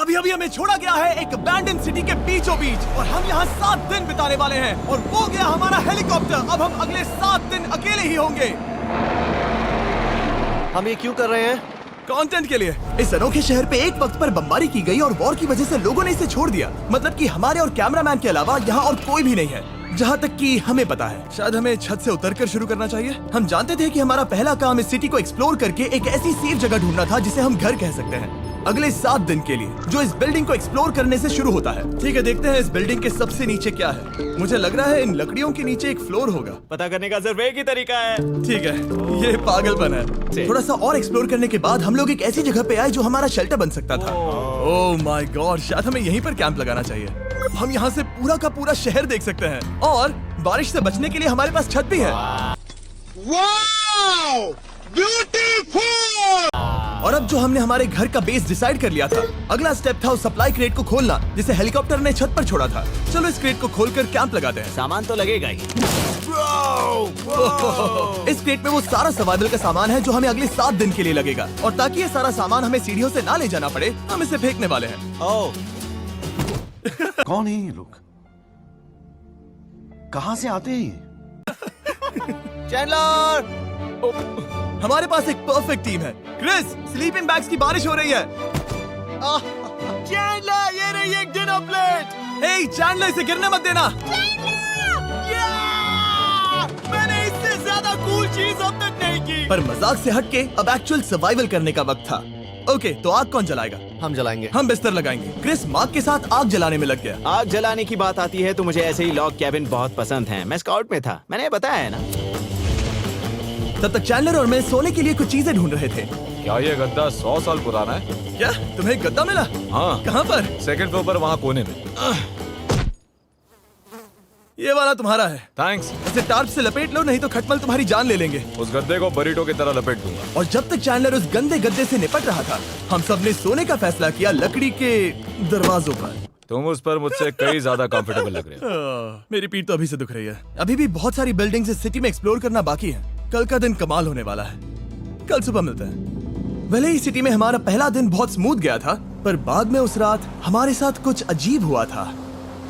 अभी अभी हमें छोड़ा गया है एक अबैंडन सिटी के बीचों बीच और हम यहाँ 7 दिन बिताने वाले हैं और वो गया हमारा हेलीकॉप्टर। अब हम अगले 7 दिन अकेले ही होंगे। हम ये क्यों कर रहे हैं? कंटेंट के लिए। इस अनोखे शहर पे एक वक्त पर बमबारी की गई और वॉर की वजह से लोगों ने इसे छोड़ दिया। मतलब कि हमारे और कैमरामैन के अलावा यहाँ और कोई भी नहीं है, जहाँ तक कि हमें पता है। शायद हमें छत से उतरकर शुरू करना चाहिए। हम जानते थे कि हमारा पहला काम इस सिटी को एक्सप्लोर करके एक ऐसी सेफ जगह ढूंढना था जिसे हम घर कह सकते हैं, अगले 7 दिन के लिए, जो इस बिल्डिंग को एक्सप्लोर करने से शुरू होता है। ठीक है, देखते हैं इस बिल्डिंग के सबसे नीचे क्या है। मुझे लग रहा है इन लकड़ियों के नीचे एक फ्लोर होगा। पता करने का सिर्फ एक ही तरीका है। ठीक है, ये पागलपन है। थोड़ा सा और एक्सप्लोर करने के बाद हम लोग एक ऐसी जगह पे आए जो हमारा शेल्टर बन सकता था। ओह माय गॉड, शायद हमें यहीं पर कैंप लगाना चाहिए। हम यहाँ से पूरा का पूरा शहर देख सकते हैं और बारिश से बचने के लिए हमारे पास छत भी है। Wow, beautiful! और अब जो हमने हमारे घर का बेस डिसाइड कर लिया था, अगला स्टेप था उस सप्लाई क्रेट को खोलना जिसे हेलीकॉप्टर ने छत पर छोड़ा था। चलो इस क्रेट को खोलकर कैंप लगाते हैं। सामान तो लगेगा ही। इस क्रेट में वो सारा सर्वाइवल का सामान है जो हमें अगले 7 दिन के लिए लगेगा। और ताकि ये सारा सामान हमें सीढ़ियों से ना ले जाना पड़े, हम इसे फेंकने वाले हैं। ओह, कौन है ये लोग? कहाँ से आते हैं? चैंडलर! हमारे पास एक परफेक्ट टीम है। क्रिस, स्लीपिंग बैग्स की बारिश हो रही है। चैंडलर, ये रही एक डिनर प्लेट। हे चैंडलर, इसे गिरने मत देना। मैंने इससे ज्यादा कूल चीज अब तक नहीं की। पर मजाक से हटके अब एक्चुअल सर्वाइवल करने का वक्त था। ओके, तो आग कौन जलाएगा? हम जलाएंगे। हम बिस्तर लगाएंगे। क्रिस मार्क के साथ आग जलाने में लग गया। आग जलाने की बात आती है तो मुझे ऐसे ही लॉग कैबिन बहुत पसंद हैं। मैं स्काउट में था, मैंने बताया है ना। तब तक चैंडलर और मैं सोने के लिए कुछ चीजें ढूंढ रहे थे। क्या ये गद्दा 100 साल पुराना है? क्या तुम्हें गद्दा मिला? हाँ। कहाँ पर? सेकंड फ्लोर पर, वहाँ कोने में। ये वाला तुम्हारा है। थैंक्स। इसे टार्प से लपेट लो, नहीं तो खटमल तुम्हारी जान ले लेंगे। उस गद्दे को बरीटो की तरह लपेट दूंगा। और जब तक चैंडलर उस गंदे गद्दे से निपट रहा था, हम सब ने सोने का फैसला किया लकड़ी के दरवाजों पर। तुम उस पर मुझसे कई ज्यादा कंफर्टेबल लग रहे हो। मेरी पीठ तो अभी से दुख रही है। अभी भी बहुत सारी बिल्डिंग्स इस सिटी में एक्सप्लोर करना बाकी है। कल का दिन कमाल होने वाला है। कल सुबह मिलते हैं। भले ही सिटी में हमारा पहला दिन बहुत स्मूथ गया था, पर बाद में उस रात हमारे साथ कुछ अजीब हुआ था।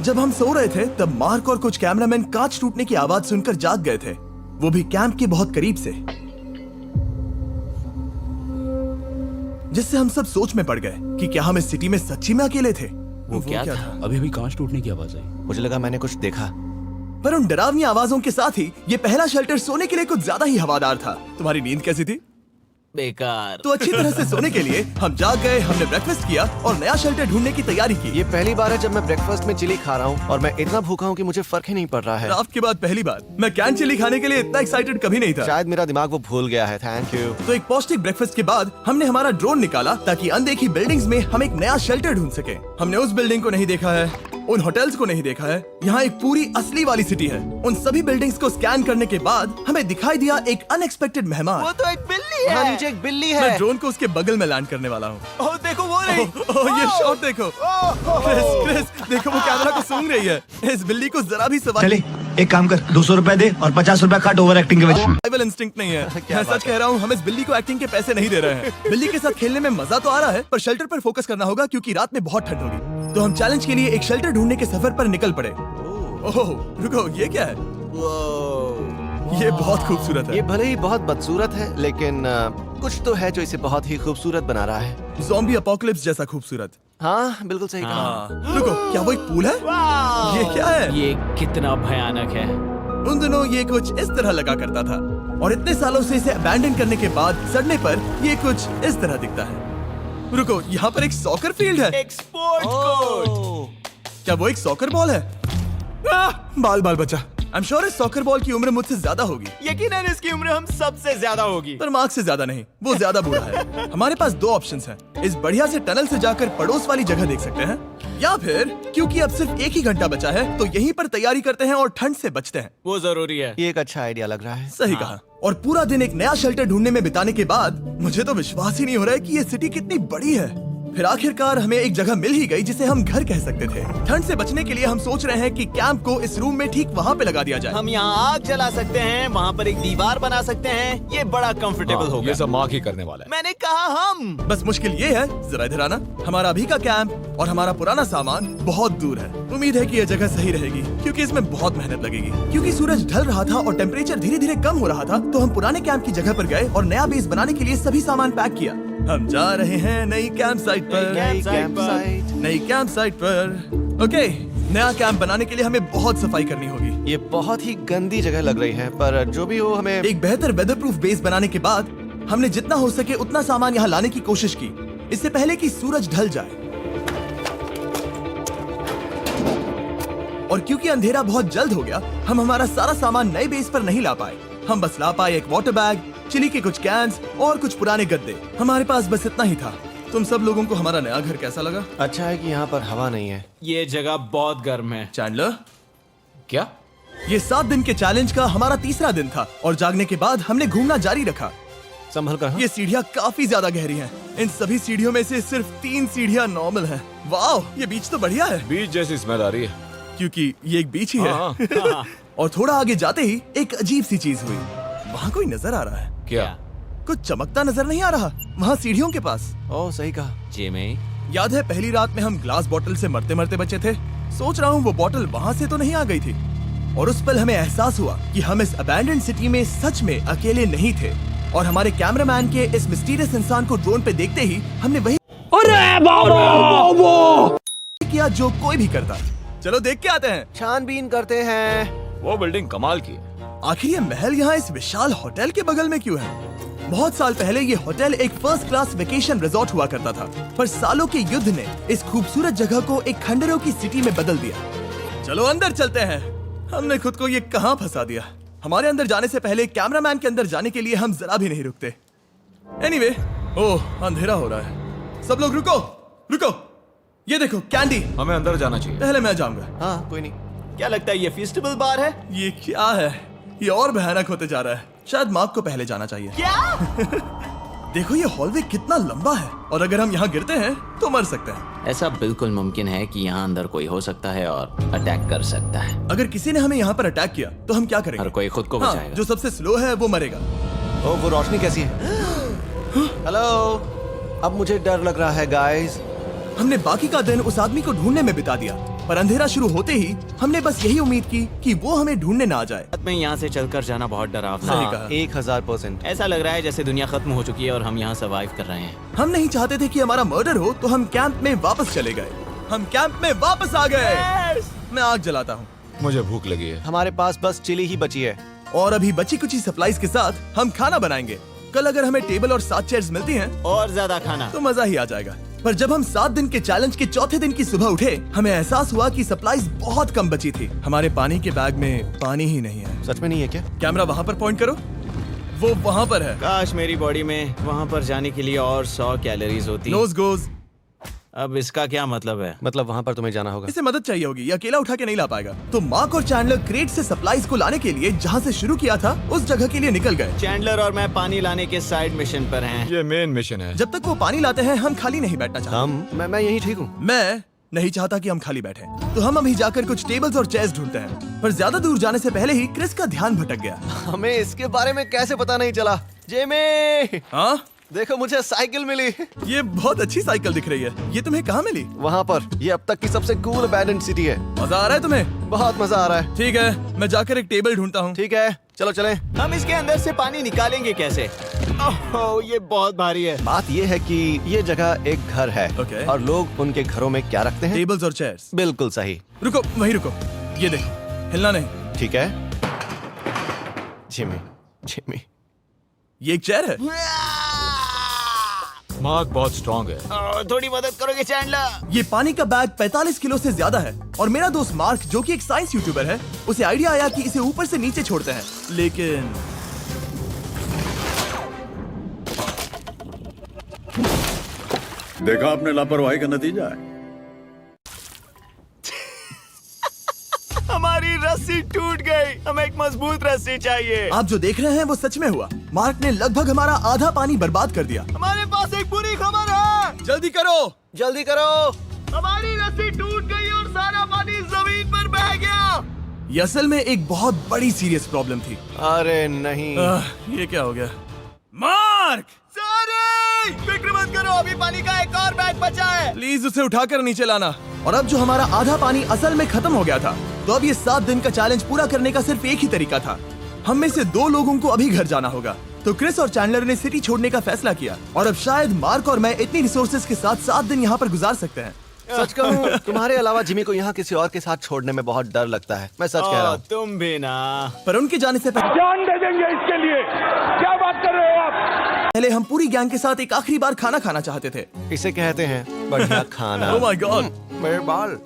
जब हम सो रहे थे तब मार्क और कुछ कैमरामैन कांच टूटने की आवाज सुनकर जाग गए थे, वो भी कैंप के बहुत करीब से, जिससे हम सब सोच में पड़ गए कि क्या हम इस सिटी में सच्ची में अकेले थे। वो क्या था? अभी अभी कांच टूटने की आवाज आई। मुझे लगा मैंने कुछ देखा। पर उन डरावनी आवाजों के साथ ही ये पहला शेल्टर सोने के लिए कुछ ज्यादा ही हवादार था। तुम्हारी नींद कैसी थी? बेकार। तो अच्छी तरह से सोने के लिए हम जाग गए, हमने ब्रेकफास्ट किया और नया शेल्टर ढूंढने की तैयारी की। ये पहली बार है जब मैं ब्रेकफास्ट में चिली खा रहा हूँ और मैं इतना भूखा हूँ कि मुझे फर्क ही नहीं पड़ रहा है। रात के बाद पहली बार। मैं कैन चिली खाने के लिए इतना एक्साइटेड कभी नहीं था। शायद मेरा दिमाग वो भूल गया है। Thank you. तो एक पौष्टिक ब्रेकफास्ट के बाद हमने हमारा ड्रोन निकाला ताकि अनदेखी बिल्डिंग्स में हम एक नया शेल्टर ढूंढ सके। हमने उस बिल्डिंग को नहीं देखा है, उन होटल्स को नहीं देखा है। यहाँ एक पूरी असली वाली सिटी है। उन सभी बिल्डिंग्स को स्कैन करने के बाद हमें दिखाई दिया एक अनएक्सपेक्टेड मेहमान। वो तो एक बिल्ली वहाँ है। नीचे एक बिल्ली मैं है। ड्रोन को उसके बगल में लैंड करने वाला हूँ। ओह, देखो वो रही। ये शॉट देखो। क्रिस, देखो वो कैमरा को सूंघ रही है। इस बिल्ली को जरा भी सवाल चले एक काम कर, 200 रुपए दे और 50 रुपए काट ओवर एक्टिंग के वजह। सर्वाइवल इंस्टिंक्ट नहीं है। मैं सच कह रहा हूँ, हम इस बिल्ली को एक्टिंग के पैसे नहीं दे रहे हैं। बिल्ली के साथ खेलने में मजा तो आ रहा है, पर शेल्टर पर फोकस करना होगा क्योंकि रात में बहुत ठंड होगी। तो हम चैलेंज के लिए एक शेल्टर ढूंढने के सफर पर निकल पड़े। ओह रुको, ये क्या है? ये बहुत खूबसूरत ये है। भले ही बहुत बदसूरत है, लेकिन कुछ तो है जो इसे बहुत ही खूबसूरत बना रहा है। ज़ॉम्बी अपोकलिप्स जैसा खूबसूरत। हाँ, बिल्कुल सही कहा। हाँ। रुको, क्या वो एक पूल है? ये क्या है? ये कितना भयानक है। उन दिनों ये कुछ इस तरह लगा करता था और इतने सालों से इसे अबैंडन करने के बाद सड़ने पर ये कुछ इस तरह दिखता है। रुको, यहाँ पर एक सॉकर फील्ड है। एक स्पोर्ट्स कोर्ट। क्या वो एक सॉकर बॉल है? बाल बाल बचा। आई एम श्योर इस सॉकर बॉल की उम्र मुझसे ज्यादा होगी। यकीनन इसकी उम्र हम सबसे ज्यादा होगी। पर मार्क से ज्यादा नहीं, वो ज्यादा बूढ़ा है। हमारे पास 2 ऑप्शंस हैं। इस बढ़िया से टनल से जाकर पड़ोस वाली जगह देख सकते हैं, या फिर क्योंकि अब सिर्फ 1 ही घंटा बचा है तो यहीं पर तैयारी करते हैं और ठंड से बचते हैं। वो जरूरी है। ये एक अच्छा आइडिया लग रहा है। सही कहा। और पूरा दिन एक नया शेल्टर ढूंढने में बिताने के बाद मुझे तो विश्वास ही नहीं हो रहा है कि ये सिटी कितनी बड़ी है। फिर आखिरकार हमें एक जगह मिल ही गई जिसे हम घर कह सकते थे। ठंड से बचने के लिए हम सोच रहे हैं कि कैंप को इस रूम में ठीक वहाँ पे लगा दिया जाए। हम यहाँ आग जला सकते हैं, वहाँ पर एक दीवार बना सकते हैं। ये बड़ा कंफर्टेबल हाँ, होगा। ये सब मार्क ही करने वाला है। मैंने कहा हम। बस मुश्किल ये है, जरा इधर आना, हमारा अभी का कैंप और हमारा पुराना सामान बहुत दूर है। उम्मीद है कि यह जगह सही रहेगी क्योंकि इसमें बहुत मेहनत लगेगी। क्योंकि सूरज ढल रहा था और टेम्परेचर धीरे धीरे कम हो रहा था, तो हम पुराने कैंप की जगह पर गए और नया बेस बनाने के लिए सभी सामान पैक किया। हम जा रहे हैं नई कैंप साइट पर। कैंप साइट पर। साइट। नई कैंप साइट पर। ओके, नया कैंप बनाने के लिए हमें बहुत सफाई करनी होगी। ये बहुत ही गंदी जगह लग रही है, पर जो भी हो हमें एक बेहतर वेदर प्रूफ बेस बनाने के बाद हमने जितना हो सके उतना सामान यहाँ लाने की कोशिश की, इससे पहले कि सूरज ढल जाए। और क्योंकि अंधेरा बहुत जल्द हो गया, हम हमारा सारा सामान नए बेस पर नहीं ला पाए। हम बस ला पाए एक वाटर बैग, चिली के कुछ कैंस और कुछ पुराने गद्दे। हमारे पास बस इतना ही था। तुम सब लोगों को हमारा नया घर कैसा लगा? अच्छा है कि यहाँ पर हवा नहीं है। ये जगह बहुत गर्म है। चैंडलर, क्या? ये 7 दिन के चैलेंज का हमारा तीसरा दिन था और जागने के बाद हमने घूमना जारी रखा। संभल कर हाँ? ये सीढ़ियाँ काफी ज्यादा गहरी हैं। इन सभी सीढ़ियों में से सिर्फ 3 सीढ़ियाँ नॉर्मल हैं। वाह, ये बीच तो बढ़िया है बीच जैसी स्मेल आ रही है। क्योंकि ये एक बीच ही हाँ। है। और थोड़ा आगे जाते ही एक अजीब सी चीज हुई। वहाँ कोई नजर आ रहा है। क्या? कुछ चमकता नजर नहीं आ रहा वहाँ सीढ़ियों के पास। ओह सही कहा। जिमी, याद है पहली रात में हम ग्लास बॉटल से मरते मरते बचे थे? सोच रहा हूँ वो बॉटल वहाँ से तो नहीं आ गई थी। और उस पल हमें एहसास हुआ कि हम इस अबैंडन्ड सिटी में सच में अकेले नहीं थे। और हमारे कैमरामैन के इस मिस्टीरियस इंसान को ड्रोन पे देखते ही हमने वही किया जो कोई भी करता। चलो देख के आते हैं। छानबीन करते हैं। वो बिल्डिंग कमाल की है। आखिर ये महल यहाँ इस विशाल होटल के बगल में क्यों है? बहुत साल पहले ये होटल एक फर्स्ट क्लास वेकेशन रिजॉर्ट हुआ करता था, पर सालों के युद्ध ने इस खूबसूरत जगह को एक खंडरों की सिटी में बदल दिया। चलो अंदर चलते हैं। हमने खुद को ये कहाँ फंसा दिया। हमारे अंदर जाने से पहले कैमरामैन के अंदर जाने के लिए हम जरा भी नहीं रुकते। एनीवे, ओह अंधेरा हो रहा है। सब लोग रुको, रुको। ये देखो कैंडी। हमें अंदर जाना चाहिए। पहले मैं जाऊंगा। हाँ कोई नहीं। क्या लगता है ये फेस्टिवल बार है? ये क्या है? ये और भयानक होते जा रहा है। शायद मार्क को पहले जाना चाहिए। क्या? देखो ये हॉलवे कितना लंबा है और अगर हम यहाँ गिरते हैं तो मर सकते हैं। ऐसा बिल्कुल मुमकिन है कि यहाँ अंदर कोई हो सकता है और अटैक कर सकता है। अगर किसी ने हमें यहाँ पर अटैक किया तो हम क्या करेंगे? हर कोई खुद को हाँ, बचाएगा। जो सबसे स्लो है वो मरेगा। ओह वो रोशनी कैसी है? हेलो, अब मुझे डर लग रहा है गाइस। हमने बाकी का दिन उस आदमी को ढूंढने में बिता दिया, पर अंधेरा शुरू होते ही हमने बस यही उम्मीद की कि वो हमें ढूंढने ना आ जाए। रात में यहाँ से चलकर जाना बहुत डरावना सही है। कहा। 1000%। ऐसा लग रहा है जैसे दुनिया खत्म हो चुकी है और हम यहाँ सर्वाइव कर रहे हैं। हम नहीं चाहते थे कि हमारा मर्डर हो, तो हम कैंप में वापस चले गए। हम कैंप में वापस आ गए। मैं आग जलाता हूँ मुझे भूख लगी है। हमारे पास बस चिली ही बची है। और अभी बची कुची सप्लाईज के साथ हम खाना बनाएंगे। कल अगर हमें टेबल और 7 चेयर्स मिलती हैं और ज्यादा खाना। तो मजा ही आ जाएगा। पर जब हम 7 दिन के चैलेंज के चौथे दिन की सुबह उठे, हमें एहसास हुआ कि सप्लाईज बहुत कम बची थी। हमारे पानी के बैग में पानी ही नहीं है। सच में नहीं है क्या? कैमरा वहाँ पर पॉइंट करो। वो वहाँ पर है। काश मेरी बॉडी में वहाँ पर जाने के लिए और 100 कैलोरीज होती। Nose goes. अब इसका क्या मतलब है? मतलब वहाँ पर तुम्हें जाना होगा। इसे मदद चाहिए होगी, ये अकेला उठा के नहीं ला पाएगा। तो मार्क और चैंडलर क्रेट से सप्लाईज को लाने के लिए जहाँ से शुरू किया था उस जगह के लिए निकल गए। चैंडलर और मैं पानी लाने के साइड मिशन पर हैं। ये मेन मिशन है। जब तक वो पानी लाते हैं हम खाली नहीं बैठना चाहते। मैं यही ठीक हूँ। मैं नहीं चाहता कि हम खाली बैठे, तो हम अभी जाकर कुछ टेबल्स और चेयर्स ढूंढते हैं। पर ज्यादा दूर जाने से पहले ही क्रिस का ध्यान भटक गया। हमें इसके बारे में कैसे पता नहीं चला? जेमी, हाँ, देखो मुझे साइकिल मिली। ये बहुत अच्छी साइकिल दिख रही है। ये तुम्हें कहाँ मिली? वहाँ पर। ये अब तक की सबसे कूल अबैंडन्ड सिटी है। मजा आ रहा है तुम्हें? बहुत मजा आ रहा है। ठीक है, मैं जाकर एक टेबल ढूंढता हूँ। ठीक है चलो चलें। हम इसके अंदर से पानी निकालेंगे कैसे? ओह, ये बहुत भारी है। बात ये है कि ये जगह एक घर है Okay. और लोग उनके घरों में क्या रखते हैं? टेबल्स और चेयर्स। बिल्कुल सही। रुको, वहीं रुको। ये देखो, हिलना नहीं। ठीक है जिमी, जिमी। ये एक चेयर है। मार्क बहुत स्ट्रांग है। थोड़ी मदद करोगे चैंडलर? ये पानी का बैग 45 किलो से ज्यादा है और मेरा दोस्त मार्क जो कि एक साइंस यूट्यूबर है, उसे आइडिया आया कि इसे ऊपर से नीचे छोड़ते हैं। लेकिन देखा आपने लापरवाही का नतीजा है। हमारी रस्सी टूट गई। हमें एक मजबूत रस्सी चाहिए। आप जो देख रहे हैं वो सच में हुआ। मार्क ने लगभग हमारा आधा पानी बर्बाद कर दिया। हमारे पास एक बुरी खबर है। जल्दी करो, जल्दी करो। हमारी रस्सी टूट गई और सारा पानी जमीन पर बह गया। ये असल में एक बहुत बड़ी सीरियस प्रॉब्लम थी। अरे नहीं। ये क्या हो गया? मार्क! सॉरी! फिक्र मत करो, अभी पानी का एक और बैग बचा है। प्लीज उसे उठाकर नीचे लाना। और अब जो हमारा आधा पानी असल में खत्म हो गया था, तो अब ये 7 दिन का चैलेंज पूरा करने का सिर्फ एक ही तरीका था। हम में से 2 लोगों को अभी घर जाना होगा। तो क्रिस और चैंडलर ने सिटी छोड़ने का फैसला किया और अब शायद मार्क और मैं इतनी रिसोर्सेज के साथ 7 दिन यहाँ पर गुजार सकते हैं। सच कहूँ, तुम्हारे अलावा जिमी को यहाँ किसी और के साथ छोड़ने में बहुत डर लगता है। मैं सच कह रहा हूँ। तुम भी ना। पर उनके जाने से जान दे देंगे इसके लिए। क्या बात कर रहे हो आप? पहले हम पूरी गैंग के साथ एक आखिरी बार खाना खाना चाहते थे। इसे कहते हैं बढ़िया खाना। Oh my God! मेरे बाल।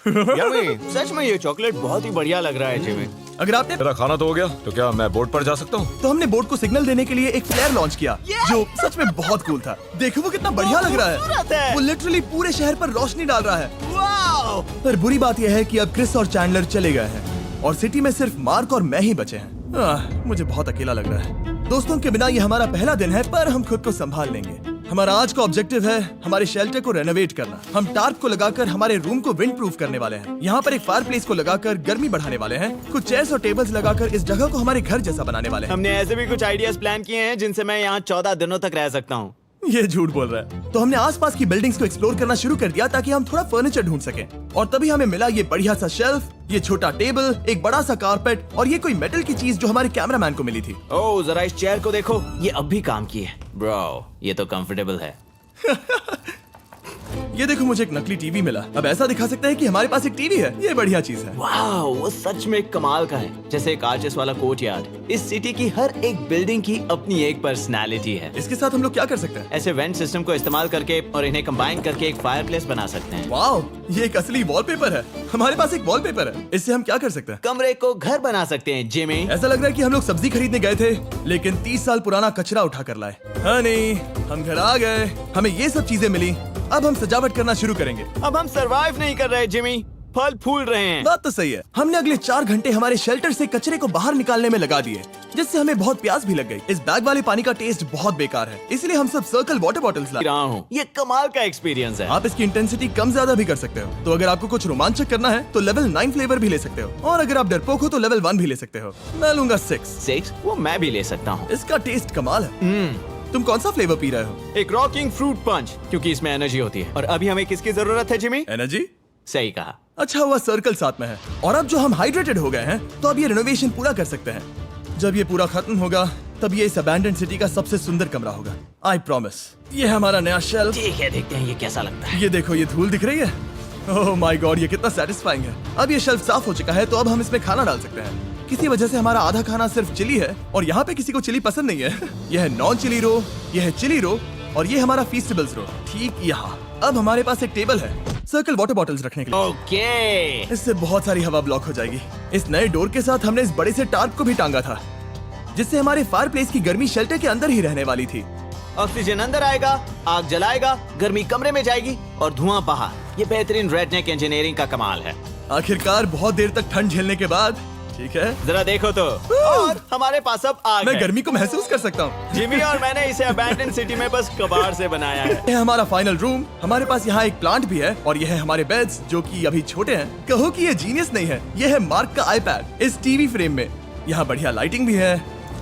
यम्मी। सच में ये चॉकलेट बहुत ही बढ़िया लग रहा है जिमी। अगर आपने मेरा खाना तो हो गया, तो क्या मैं बोर्ड पर जा सकता हूँ? तो हमने बोट को सिग्नल देने के लिए एक फ्लेयर लॉन्च किया जो सच में बहुत कूल था। देखो वो कितना बढ़िया लग रहा है। वो लिटरली पूरे शहर पर रोशनी डाल रहा है। पर बुरी बात यह है कि अब क्रिस और चैंडलर चले गए हैं और सिटी में सिर्फ मार्क और मैं ही बचे हैं। मुझे बहुत अकेला लग रहा है। दोस्तों के बिना ये हमारा पहला दिन है, पर हम खुद को संभाल लेंगे। हमारा आज का ऑब्जेक्टिव है हमारे शेल्टर को रेनोवेट करना। हम टार्प को लगाकर हमारे रूम को विंड प्रूफ करने वाले हैं। यहाँ पर एक फायर प्लेस को लगाकर गर्मी बढ़ाने वाले हैं। कुछ चेयर्स और टेबल्स लगाकर इस जगह को हमारे घर जैसा बनाने वाले हैं। हमने ऐसे भी कुछ आइडियाज प्लान किए हैं जिनसे मैं यहाँ 14 दिनों तक रह सकता हूँ। ये झूठ बोल रहा है। तो हमने आसपास की बिल्डिंग्स को एक्सप्लोर करना शुरू कर दिया ताकि हम थोड़ा फर्नीचर ढूंढ सकें। और तभी हमें मिला ये बढ़िया सा शेल्फ, ये छोटा टेबल, एक बड़ा सा कारपेट और ये कोई मेटल की चीज जो हमारे कैमरामैन को मिली थी। ओह, जरा इस चेयर को देखो, ये अब भी काम की है। ब्रो, ये तो कंफर्टेबल है। ये देखो, मुझे एक नकली टीवी मिला। अब ऐसा दिखा सकते हैं कि हमारे पास एक टीवी है। ये बढ़िया चीज है। वाह, वो सच में कमाल का है। जैसे एक आर्चेस वाला कोर्टयार्ड। इस सिटी की हर एक बिल्डिंग की अपनी एक पर्सनालिटी है। इसके साथ हम लोग क्या कर सकते हैं? ऐसे वेंट सिस्टम को इस्तेमाल करके और इन्हें कंबाइन करके एक फायरप्लेस बना सकते हैं। वाओ, ये एक असली वॉलपेपर है। हमारे पास एक वॉलपेपर है। इससे हम क्या कर सकते हैं? कमरे को घर बना सकते हैं जिमी। ऐसा लग रहा है कि हम लोग सब्जी खरीदने गए थे, लेकिन 30 साल पुराना कचरा उठा कर लाए। हाँ नहीं, हम घर आ गए, हमें ये सब चीजें मिली। अब हम सजावट करना शुरू करेंगे। अब हम सरवाइव नहीं कर रहे जिमी, फल फूल रहे हैं। बात तो सही है। हमने अगले 4 घंटे हमारे शेल्टर से कचरे को बाहर निकालने में लगा दिए, जिससे हमें बहुत प्यास भी लग गई। इस बैग वाले पानी का टेस्ट बहुत बेकार है, इसलिए हम सब सर्कल वाटर बॉटल्स लाए। रहा हूँ, ये कमाल का एक्सपीरियंस है। आप इसकी इंटेंसिटी कम ज्यादा भी कर सकते हो। तो अगर आपको कुछ रोमांचक करना है तो लेवल 9 फ्लेवर भी ले सकते हो, और अगर आप डरपोक हो तो लेवल 1 भी ले सकते हो। मैं लूंगा 6। वो मैं भी ले सकता हूँ। इसका टेस्ट कमाल है। तुम कौन सा फ्लेवर पी रहे हो? एक रॉकिंग फ्रूट पंच, क्योंकि इसमें एनर्जी होती है। और अभी हमें किसकी जरूरत है जिमी? एनर्जी? सही कहा। अच्छा हुआ सर्कल साथ में है। और अब जो हम हाइड्रेटेड हो गए हैं, तो अब ये रिनोवेशन पूरा कर सकते हैं। जब ये पूरा खत्म होगा, तब ये इस अबैंडन्ड सिटी का सबसे सुंदर कमरा होगा। I promise. ये है हमारा नया शेल्फ। ठीक है, देखते हैं ये कैसा लगता है। ये देखो, ये धूल दिख रही है। ओह माय गॉड, ये कितना सेटिस्फाइंग है। अब ये शेल्फ साफ हो चुका है, तो अब हम इसमें खाना डाल सकते हैं। किसी वजह से हमारा आधा खाना सिर्फ चिली है, और यहाँ पे किसी को चिली पसंद नहीं है। यह है नॉन चिली रो, यह है चिली रो, और ये हमारा फीस्टेबल्स रो ठीक यहाँ। अब हमारे पास एक टेबल है सर्कल वाटर बॉटल्स रखने के लिए। ओके। इससे बहुत सारी हवा ब्लॉक हो जाएगी। इस नए डोर के साथ हमने इस बड़े से टार्प को भी टांगा था, जिससे हमारे फायर प्लेस की गर्मी शेल्टर के अंदर ही रहने वाली थी। ऑक्सीजन अंदर आएगा, आग जलाएगा, गर्मी कमरे में जाएगी और धुआं बाहर। ये बेहतरीन रेडनेक इंजीनियरिंग का कमाल है। आखिरकार बहुत देर तक ठंड झेलने के बाद, ठीक है, जरा देखो तो, और हमारे पास अब आग मैं है। गर्मी को महसूस कर सकता हूँ। जिमी और मैंने इसे अबैंडन सिटी में बस कबाड़ से बनाया है। यह है हमारा फाइनल रूम। हमारे पास यहाँ एक प्लांट भी है, और यह है हमारे बेड्स जो कि अभी छोटे हैं। कहो कि ये जीनियस नहीं है। यह है मार्क का आईपैड इस टीवी फ्रेम में। यहाँ बढ़िया लाइटिंग भी है,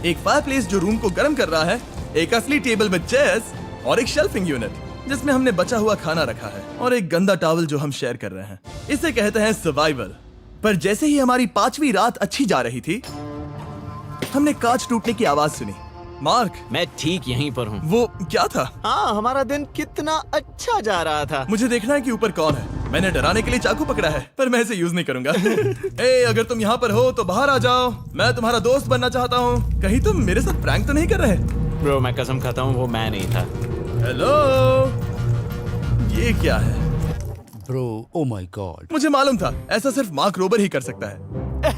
एक फायर प्लेस जो रूम को गर्म कर रहा है, एक असली टेबल विद चेयर्स, और एक शेल्फिंग यूनिट जिसमें हमने बचा हुआ खाना रखा है, और एक गंदा टॉवल जो हम शेयर कर रहे हैं। इसे कहते हैं सर्वाइवल। पर जैसे ही हमारी 5वीं रात अच्छी जा रही थी, हमने कांच टूटने की आवाज सुनी। मार्क, मैं ठीक यहीं पर हूँ। वो क्या था? हाँ, हमारा दिन कितना अच्छा जा रहा था। मुझे देखना है कि ऊपर कौन है। मैंने डराने के लिए चाकू पकड़ा है, पर मैं इसे यूज नहीं करूंगा। ए, अगर तुम यहाँ पर हो तो बाहर आ जाओ। मैं तुम्हारा दोस्त बनना चाहता हूँ। कहीं तुम मेरे साथ प्रैंक तो नहीं कर रहे? ब्रो, मैं कसम खाता हूँ वो मैं नहीं था। हेलो, ये क्या है? Bro, oh my God. मुझे मालूम था ऐसा सिर्फ मार्क रोबर ही कर सकता है।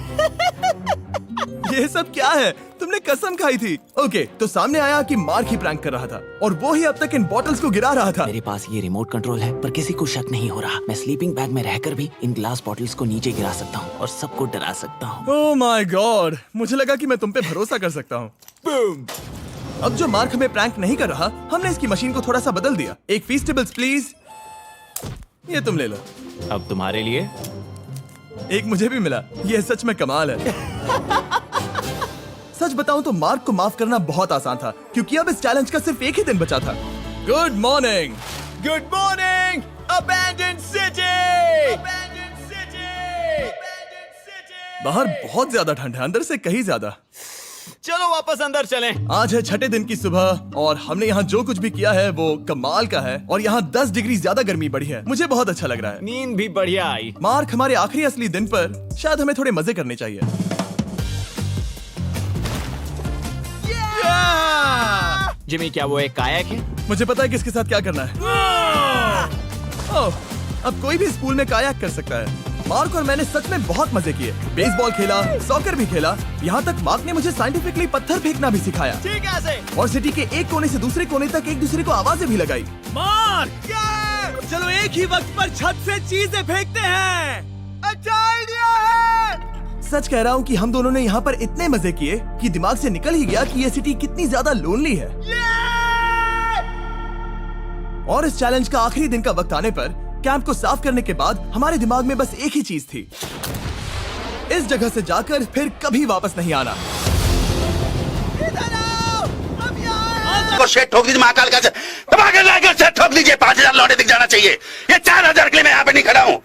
ये सब क्या है? तुमने कसम खाई थी। ओके, तो सामने आया कि मार्क ही प्रैंक कर रहा था, और वो ही अब तक इन बॉटल्स को गिरा रहा था। मेरे पास ये रिमोट कंट्रोल है, पर किसी को शक नहीं हो रहा। मैं स्लीपिंग बैग में रहकर भी इन ग्लास बॉटल्स को नीचे गिरा सकता हूँ और सबको डरा सकता हूँ। ओह माय गॉड, मुझे लगा कि मैं तुम पे भरोसा कर सकता हूँ। बूम! अब जो मार्क हमें प्रैंक नहीं कर रहा, हमने इसकी मशीन को थोड़ा सा बदल दिया। एक फीस्टेबल्स प्लीज। ये तुम ले लो। अब तुम्हारे लिए एक मुझे भी मिला। ये सच में कमाल है। सच बताऊं तो मार्क को माफ करना बहुत आसान था, क्योंकि अब इस चैलेंज का सिर्फ एक ही दिन बचा था। Good morning. Good morning abandoned city. बाहर बहुत ज्यादा ठंड है, अंदर से कहीं ज्यादा। चलो वापस अंदर चलें। आज है छठे दिन की सुबह और हमने यहाँ जो कुछ भी किया है वो कमाल का है, और यहाँ 10 डिग्री ज्यादा गर्मी बढ़ी है। मुझे बहुत अच्छा लग रहा है। नींद भी बढ़िया आई। मार्क, हमारे आखिरी असली दिन पर शायद हमें थोड़े मजे करने चाहिए। जिमी, क्या वो एक कायाक है? मुझे पता है किसके साथ क्या करना है। ओह, अब कोई भी इस पूल में कायाक कर सकता है। मार्क और मैंने सच में बहुत मजे किए। बेसबॉल खेला, सॉकर भी खेला, यहाँ तक मार्क ने मुझे साइंटिफिकली पत्थर फेंकना भी सिखाया। ठीक है से। और सिटी के एक कोने से दूसरे कोने तक एक दूसरे को आवाजें भी लगाई। मार्क, चलो एक ही वक्त पर छत से चीजें फेंकते हैं। अच्छा आइडिया है। सच कह रहा हूँ कि हम दोनों ने यहाँ पर इतने मजे किए कि दिमाग से निकल ही गया कि ये सिटी कितनी ज्यादा लोनली है। और इस चैलेंज का आखिरी दिन का वक्त आने पर कैंप को साफ करने के बाद हमारे दिमाग में बस एक ही चीज थी, इस जगह से जाकर फिर कभी वापस नहीं आना। को शेट ठोक दीजिए, महाकाल का दबा के लाकर शेट ठोक दीजिए। 5000 लौटे दिख जाना चाहिए। ये 4000 के लिए मैं यहाँ पे नहीं खड़ा हूँ।